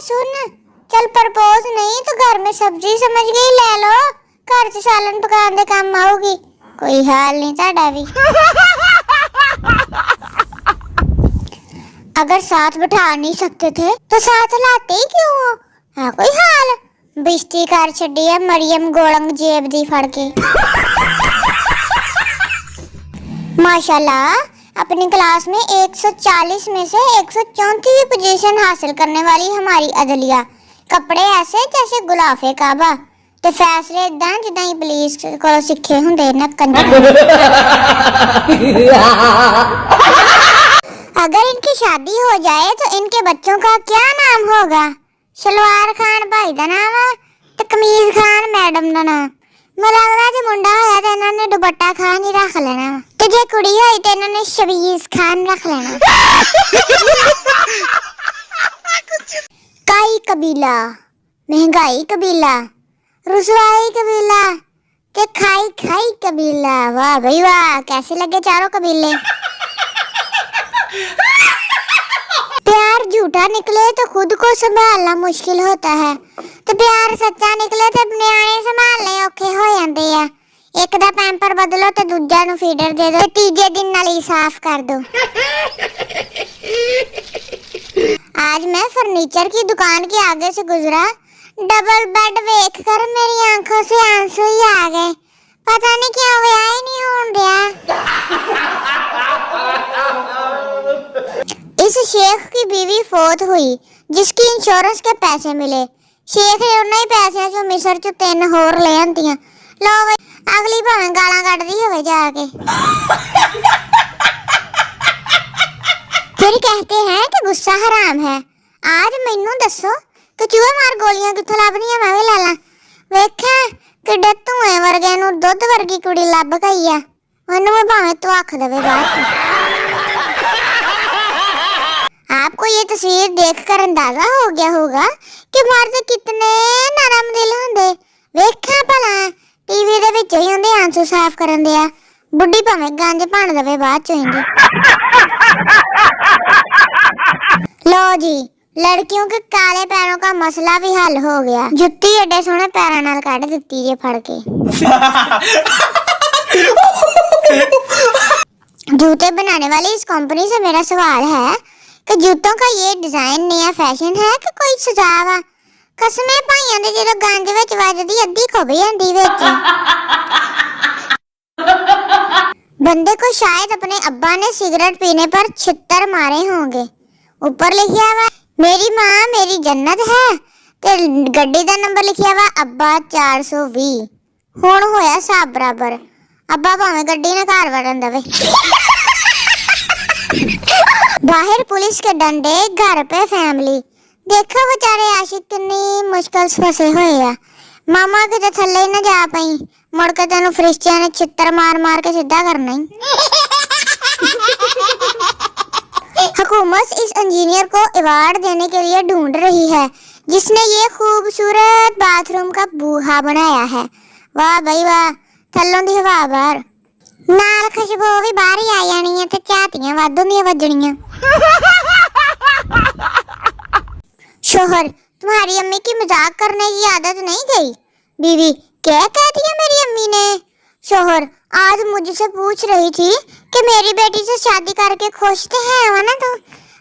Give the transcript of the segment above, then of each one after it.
सुन, चल प्रपोज नहीं तो घर में सब्जी समझ गई ले लो, घर च सालन पकाने दे काम आऊगी। कोई हाल नहीं ताड़ा भी। अगर साथ बिठा नहीं सकते थे तो साथ लाते ही क्यों हो? है कोई हाल? बिस्ती कर छड़ी है मरियम गोलंग जेब दी फड़ के। माशाल्लाह, अपनी क्लास में 140 में से 134 पोजीशन हासिल करने वाली हमारी अदलिया, कपड़े ऐसे जैसे गुलाफे काबा, ते फैसले इदां जिदां इबलीस को सीखे हुंदे न कंजर। अगर इनकी शादी हो जाए तो इनके बच्चों का क्या नाम होगा? सलवार खान भाई दा नाम है ते कमीज खान मैडम दा नाम। मैं लगदा जे मुंडा होया ते इन्होंने दुपट्टा खान ही रख लेना, ते जे कुड़ी होई ते इन्होंने शबीज खान रख लेना। काई कबीला, महंगाई कबीला, रुसवाई कबीला ते खाई खाई कबीला। वाह भाई वाह, कैसे लगे चारों कबीले? प्यार झूठा निकले तो खुद को संभालना मुश्किल होता है, तो प्यार सच्चा निकले तो न्याणे संभालने औखे हो जाते हैं। एक दा पैंपर बदलो तो दूजा नु फीडर दे दो, तीजे दिन नाली साफ कर दो। आज मैं फर्नीचर की दुकान के आगे से गुजरा, डबल बेड देख कर मेरी आंखों से आंसू ही आ गए। पता नहीं क्यों ब्याह ही नहीं होने दिया। इस शेख की बीवी फोत हुई जिसकी इंश्योरेंस के पैसे मिले। शेख ने उन्हें ही पैसे जो मिस्र चो 3 होर ले आंदियां। लो भाई, अगली भावें गालां कड्डदी होवे जाके। फिर कहते हैं कि गुस्सा हराम है। आज मैनू दसो कि चूहे मार गोलियां कित्थों लभदियां, मैं भी ला ला। वेखां किड्डे धुएं वर्गे नू दुੱਧ वर्गी कुड़ी लभ गई आ, ओनू मैं भावें तू आख देवे बात। आपको ये तस्वीर देखकर अंदाजा हो गया होगा कि मर्द कितने नरम दिल होंदे। वेखा भला टीवी दे विच ही उहदे आंसू साफ करन दिया, बुड्ढी भावें गंज भन दवे बाद चों इंदी। लो जी, लड़कियों के काले पैरों का मसला भी हल हो गया। जुत्ती एडे सोहने पैरां नाल कढ दित्ती जे फड़ के। जूते बनाने वाली इस कंपनी से मेरा सवाल है कि जूतों का ये डिजाइन नया फैशन है कि कोई सजाव आ? कसमें भाइयां दे जदों गंज विच वजदी अद्धी खुब जांदी विच। बंदे को शायद अपने अब्बा ने सिगरेट पीने पर छित्तर मारे होंगे। ऊपर लिखा हुआ मेरी माँ मेरी जन्नत है, ते गड्डी दा नंबर लिखा हुआ अब्बा 420। हुण होया साब बराबर, अब्बा भावें गड्डी ना घर वड़न दवे। बाहर पुलिस के डंडे, घर पे फैमिली। देखो बेचारे आशिक कितनी मुश्किल से फंसे हुए आ। मामा किते थल्ले ही ना जा पाई, मुड़ के तेनू फरिश्तियां ने छित्तर मार मार के सीधा करना ही। हुकूमत इस इंजीनियर को अवार्ड देने के लिए ढूंढ रही है जिसने ये खूबसूरत बाथरूम का बूहा बनाया है। वाह भाई वाह, थल्लों दी हवा बाहर, नाल खुशबू भी बाहर ही आ जानी है ते झातियां वाध होंदियां वजणियां। शोहर, तुम्हारी अम्मी की मजाक करने की आदत नहीं गई? बीवी, क्या कहती है मेरी अम्मी ने? शोहर, आज मुझसे पूछ रही थी कि मेरी बेटी से शादी करके खुश ते है वा ना तू?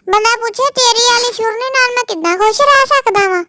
बंदा पूछे तेरी वाली शुरनी नाल मैं कितना खुश रह सकदा वां।